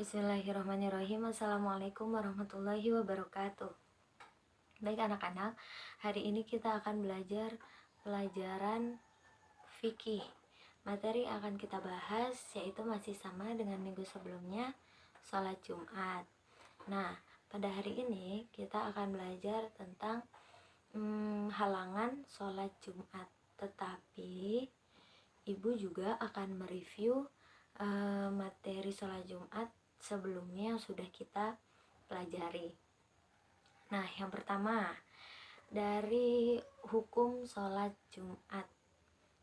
Bismillahirrahmanirrahim. Assalamualaikum warahmatullahi wabarakatuh. Baik anak-anak, hari ini kita akan belajar pelajaran fikih. Materi yang akan kita bahas yaitu masih sama dengan minggu sebelumnya, sholat Jumat. Nah, pada hari ini kita akan belajar tentang halangan sholat Jumat. Tetapi Ibu juga akan mereview materi sholat Jumat sebelumnya yang sudah kita pelajari. Nah, yang pertama dari hukum sholat Jumat,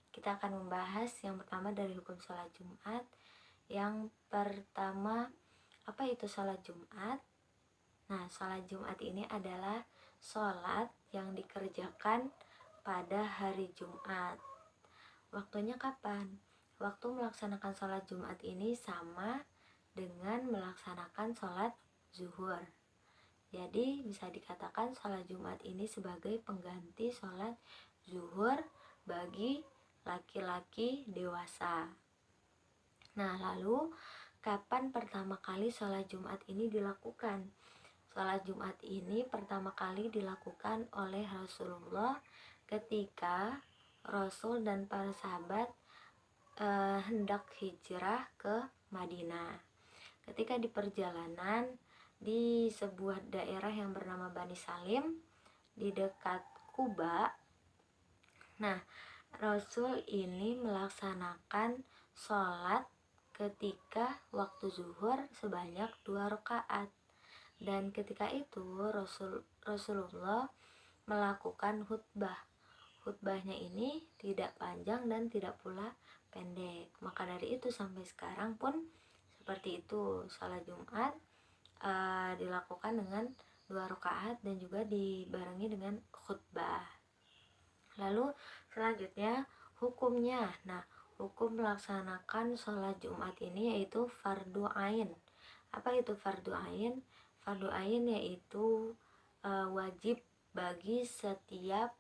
kita akan membahas yang pertama dari hukum sholat Jumat. Yang pertama, apa itu sholat Jumat? Nah, sholat Jumat ini adalah sholat yang dikerjakan pada hari Jumat. Waktunya kapan? Waktu melaksanakan sholat Jumat ini sama dengan melaksanakan sholat zuhur. Jadi bisa dikatakan sholat Jumat ini sebagai pengganti sholat zuhur bagi laki-laki dewasa. Nah, lalu kapan pertama kali sholat Jumat ini dilakukan? Sholat Jumat ini pertama kali dilakukan oleh Rasulullah ketika Rasul dan para sahabat hendak hijrah ke Madinah. Ketika di perjalanan di sebuah daerah yang bernama Bani Salim di dekat Kuba, nah Rasul ini melaksanakan sholat ketika waktu zuhur sebanyak 2 rakaat, dan ketika itu Rasulullah melakukan khutbah. Khutbahnya ini tidak panjang dan tidak pula pendek. Maka dari itu sampai sekarang pun seperti itu, sholat Jumat dilakukan dengan 2 rakaat dan juga dibarengi dengan khutbah. Lalu selanjutnya hukumnya. Nah, hukum melaksanakan sholat Jumat ini yaitu fardu ain. Apa itu fardu ain? Fardu ain yaitu wajib bagi setiap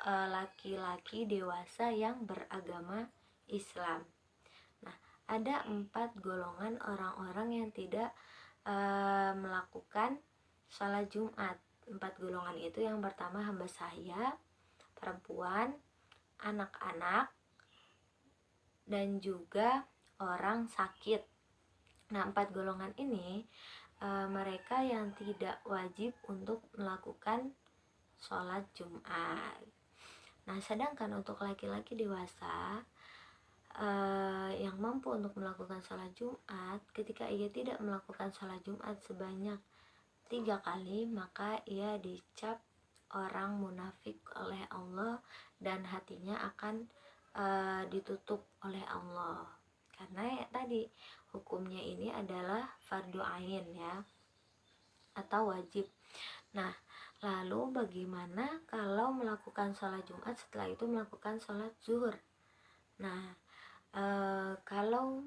laki-laki dewasa yang beragama Islam. Nah, ada 4 golongan orang-orang yang tidak melakukan sholat Jumat. 4 golongan itu, yang pertama hamba sahaya, perempuan, anak-anak, dan juga orang sakit. Nah, 4 golongan ini mereka yang tidak wajib untuk melakukan sholat Jumat. Nah, sedangkan untuk laki-laki dewasa yang mampu untuk melakukan sholat Jumat, ketika ia tidak melakukan sholat Jumat sebanyak 3 kali, maka ia dicap orang munafik oleh Allah dan hatinya akan ditutup oleh Allah. Karena tadi hukumnya ini adalah fardu ain ya, atau wajib. Nah, lalu bagaimana kalau melakukan sholat Jumat setelah itu melakukan sholat zuhur? Nah, kalau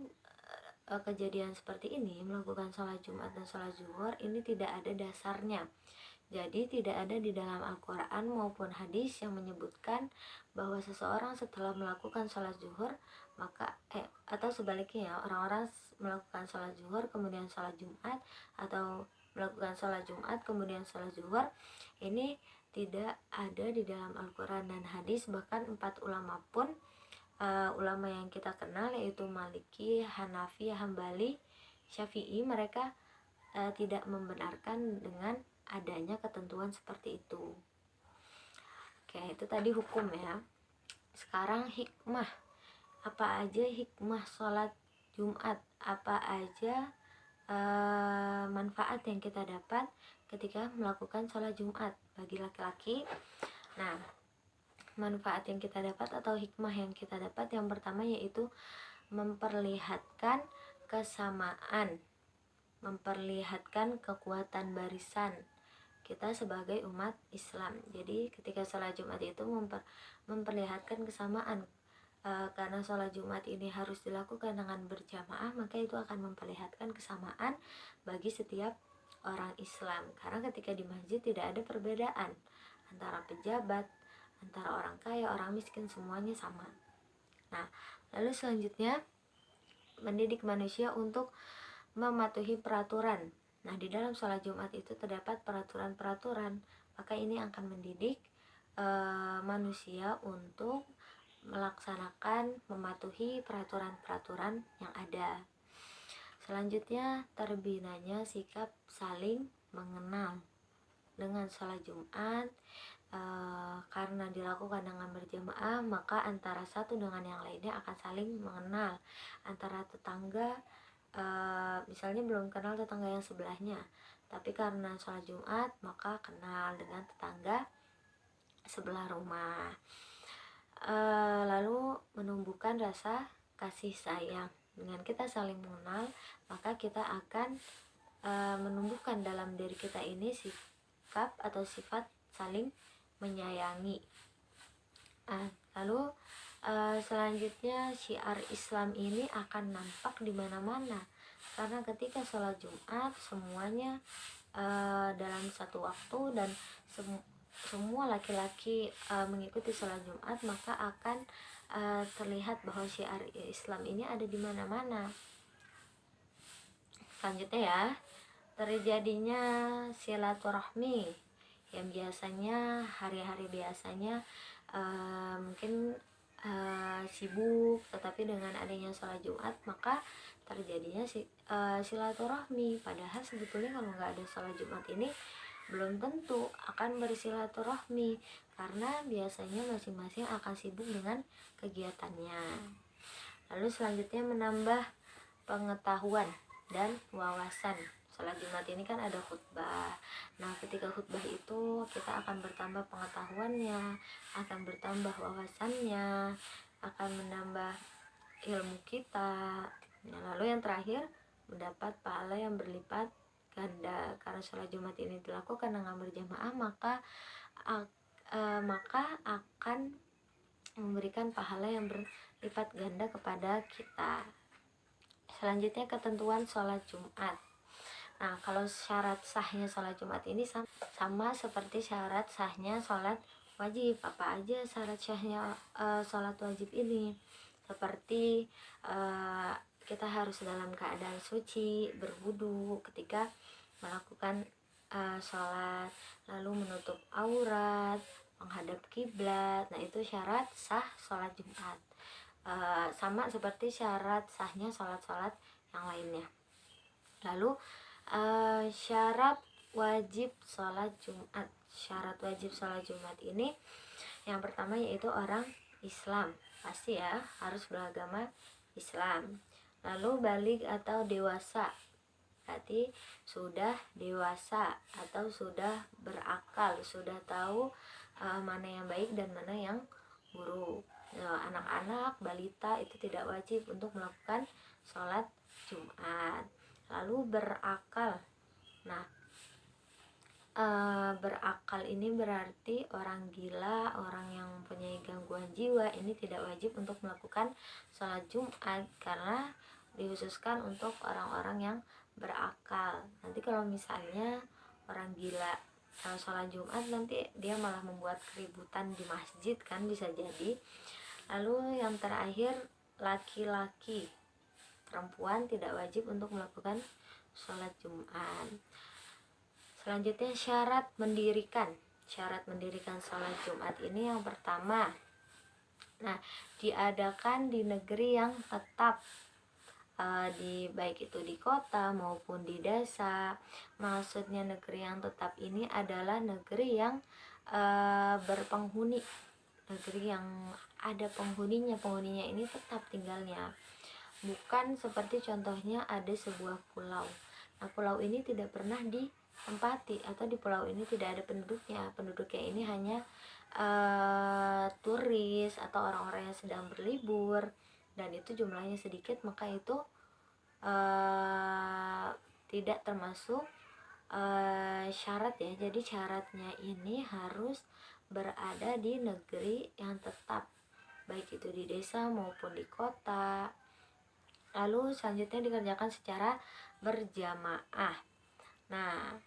kejadian seperti ini, melakukan sholat Jumat dan sholat zuhur ini tidak ada dasarnya. Jadi tidak ada di dalam Al-Quran maupun hadis yang menyebutkan bahwa seseorang setelah melakukan sholat zuhur maka atau sebaliknya ya, orang-orang melakukan sholat zuhur kemudian sholat Jumat, atau melakukan sholat Jumat kemudian sholat zuhur, ini tidak ada di dalam Al-Quran dan hadis. Bahkan 4 ulama pun, ulama yang kita kenal yaitu Maliki, Hanafi, Hambali, Syafi'i, mereka tidak membenarkan dengan adanya ketentuan seperti itu. Oke, itu tadi hukum ya. Sekarang hikmah. Apa aja hikmah sholat Jumat? Apa aja manfaat yang kita dapat ketika melakukan sholat Jumat bagi laki-laki? Nah, manfaat yang kita dapat atau hikmah yang kita dapat, yang pertama yaitu memperlihatkan kesamaan, memperlihatkan kekuatan barisan kita sebagai umat Islam. Jadi ketika sholat Jumat itu memperlihatkan kesamaan, karena sholat Jumat ini harus dilakukan dengan berjamaah, maka itu akan memperlihatkan kesamaan bagi setiap orang Islam. Karena ketika di masjid tidak ada perbedaan antara pejabat, antara orang kaya, orang miskin, semuanya sama. Nah, lalu selanjutnya mendidik manusia untuk mematuhi peraturan. Nah, di dalam sholat Jumat itu terdapat peraturan-peraturan, maka ini akan mendidik manusia untuk melaksanakan, mematuhi peraturan-peraturan yang ada. Selanjutnya, terbinanya sikap saling mengenal. Dengan sholat Jumat, karena dilakukan dengan berjamaah, maka antara satu dengan yang lainnya akan saling mengenal. Antara tetangga, misalnya belum kenal tetangga yang sebelahnya, tapi karena sholat Jumat maka kenal dengan tetangga sebelah rumah. Lalu menumbuhkan rasa kasih sayang. Dengan kita saling mengenal, maka kita akan menumbuhkan dalam diri kita ini sikap atau sifat saling menyayangi. Lalu selanjutnya syiar Islam ini akan nampak di mana-mana, karena ketika sholat Jumat semuanya dalam satu waktu dan semua laki-laki mengikuti sholat Jumat, maka akan terlihat bahwa syiar Islam ini ada di mana-mana. Selanjutnya ya, terjadinya silaturahmi yang biasanya hari-hari biasanya mungkin sibuk, tetapi dengan adanya sholat Jumat maka terjadinya silaturahmi. Padahal sebetulnya kalau nggak ada sholat Jumat ini belum tentu akan bersilaturahmi, karena biasanya masing-masing akan sibuk dengan kegiatannya. Lalu selanjutnya menambah pengetahuan dan wawasan. Sholat Jumat ini kan ada khutbah. Nah, ketika khutbah itu kita akan bertambah pengetahuannya, akan bertambah wawasannya, akan menambah ilmu kita. Nah, lalu yang terakhir, mendapat pahala yang berlipat ganda. Karena sholat Jumat ini dilakukan dengan berjamaah, maka akan memberikan pahala yang berlipat ganda kepada kita. Selanjutnya ketentuan sholat Jumat. Nah, kalau syarat sahnya sholat Jumat ini sama seperti syarat sahnya sholat wajib. Apa aja syarat sahnya sholat wajib ini? Seperti kita harus dalam keadaan suci, berwudu ketika melakukan sholat, lalu menutup aurat, menghadap kiblat. Nah, itu syarat sah sholat Jumat. Sama seperti syarat sahnya sholat-sholat yang lainnya. Lalu syarat wajib sholat Jumat. Syarat wajib sholat Jumat ini yang pertama yaitu orang Islam, pasti ya harus beragama Islam. Lalu balik atau dewasa, berarti sudah dewasa atau sudah berakal, sudah tahu mana yang baik dan mana yang buruk. Anak-anak, balita itu tidak wajib untuk melakukan sholat Jumat. Lalu berakal. Nah, berakal ini berarti orang gila, orang yang mempunyai gangguan jiwa ini tidak wajib untuk melakukan sholat Jumat, karena dikhususkan untuk orang-orang yang berakal. Nanti kalau misalnya orang gila kalau sholat Jumat, nanti dia malah membuat keributan di masjid, kan bisa jadi. Lalu yang terakhir, laki-laki, perempuan tidak wajib untuk melakukan sholat Jumat. Selanjutnya syarat mendirikan. Syarat mendirikan sholat Jumat ini yang pertama, nah, diadakan di negeri yang tetap, baik itu di kota maupun di desa. Maksudnya negeri yang tetap ini adalah negeri yang berpenghuni, negeri yang ada penghuninya ini tetap tinggalnya. Bukan seperti contohnya ada sebuah pulau. Nah, pulau ini tidak pernah ditempati, atau di pulau ini tidak ada penduduknya. Penduduknya ini hanya turis atau orang-orang yang sedang berlibur, dan itu jumlahnya sedikit, maka itu tidak termasuk syarat ya. Jadi syaratnya ini harus berada di negeri yang tetap, baik itu di desa maupun di kota. Lalu selanjutnya dikerjakan secara berjamaah. Nah,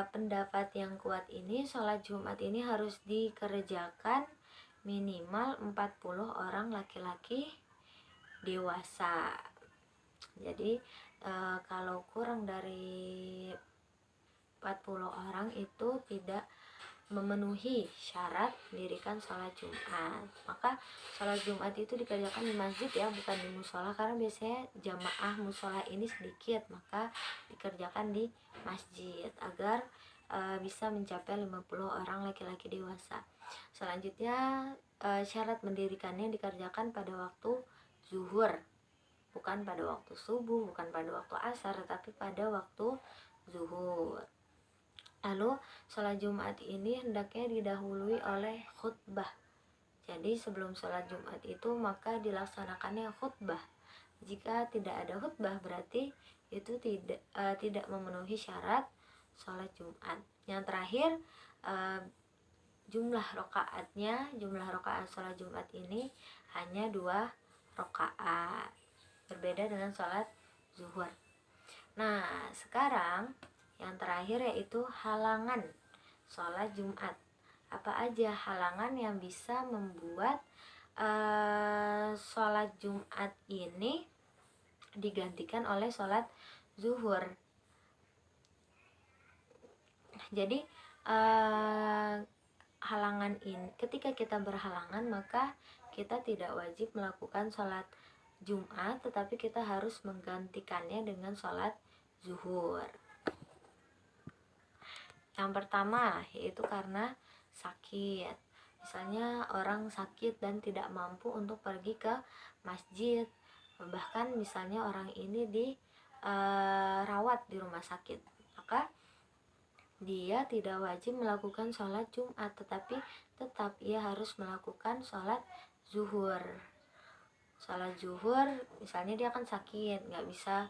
pendapat yang kuat ini, sholat Jumat ini harus dikerjakan minimal 40 orang laki-laki dewasa. Jadi kalau kurang dari 40 orang itu tidak memenuhi syarat mendirikan sholat Jumat. Maka sholat Jumat itu dikerjakan di masjid ya, bukan di musola, karena biasanya jamaah musola ini sedikit, maka dikerjakan di masjid agar bisa mencapai 50 orang laki-laki dewasa. Selanjutnya syarat mendirikannya dikerjakan pada waktu zuhur, bukan pada waktu subuh, bukan pada waktu asar, tetapi pada waktu zuhur. Lalu sholat Jumat ini hendaknya didahului oleh khutbah. Jadi sebelum sholat Jumat itu maka dilaksanakannya khutbah. Jika tidak ada khutbah berarti itu tidak memenuhi syarat sholat Jumat. Yang terakhir jumlah rakaat sholat Jumat ini hanya 2 rakaat. Berbeda dengan sholat zuhur. Nah, sekarang yang terakhir yaitu halangan sholat Jumat. Apa aja halangan yang bisa membuat sholat Jumat ini digantikan oleh sholat zuhur? Jadi halangan ini, ketika kita berhalangan maka kita tidak wajib melakukan sholat Jumat, tetapi kita harus menggantikannya dengan sholat zuhur. Yang pertama yaitu karena sakit. Misalnya orang sakit dan tidak mampu untuk pergi ke masjid. Bahkan misalnya orang ini dirawat di rumah sakit. Maka dia tidak wajib melakukan sholat Jumat, tetapi tetap ia harus melakukan sholat zuhur. Sholat zuhur misalnya dia kan sakit, nggak bisa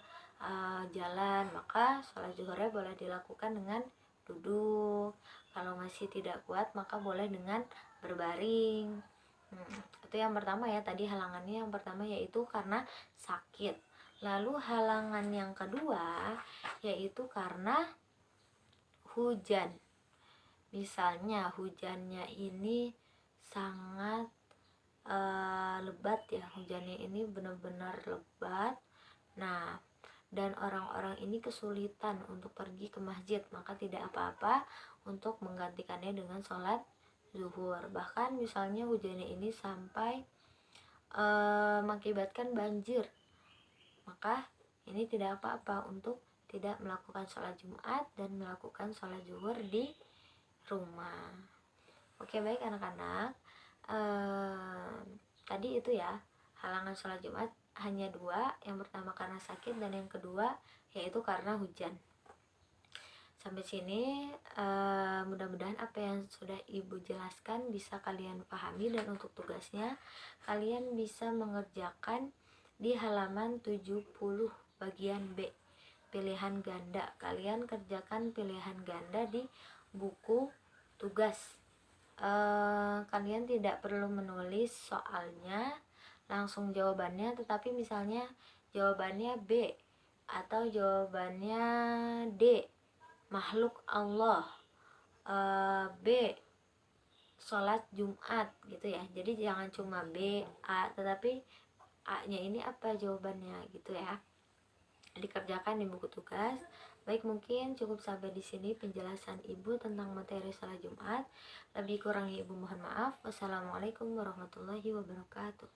jalan, maka sholat zuhurnya boleh dilakukan dengan duduk. Kalau masih tidak kuat maka boleh dengan berbaring. Itu yang pertama ya, tadi halangannya yang pertama yaitu karena sakit. Lalu halangan yang kedua yaitu karena hujan. Misalnya hujannya ini sangat lebat ya, hujannya ini benar-benar lebat. Nah, dan orang-orang ini kesulitan untuk pergi ke masjid, maka tidak apa-apa untuk menggantikannya dengan sholat zuhur. Bahkan misalnya hujannya ini sampai mengakibatkan banjir, maka ini tidak apa-apa untuk tidak melakukan sholat Jumat dan melakukan sholat zuhur di rumah. Oke, baik anak-anak, tadi itu ya halangan sholat Jumat hanya 2, yang pertama karena sakit dan yang kedua yaitu karena hujan. Sampai sini mudah-mudahan apa yang sudah ibu jelaskan bisa kalian pahami, dan untuk tugasnya kalian bisa mengerjakan di halaman 70 bagian B, pilihan ganda. Kalian kerjakan pilihan ganda di buku tugas. Kalian tidak perlu menulis soalnya, langsung jawabannya, tetapi misalnya jawabannya B atau jawabannya D, makhluk Allah, B, sholat Jumat gitu ya. Jadi jangan cuma B, A, tetapi A nya ini apa jawabannya gitu ya. Dikerjakan di buku tugas. Baik, mungkin cukup sampai di sini penjelasan ibu tentang materi sholat Jumat. Lebih kurangnya ibu mohon maaf. Wassalamualaikum warahmatullahi wabarakatuh.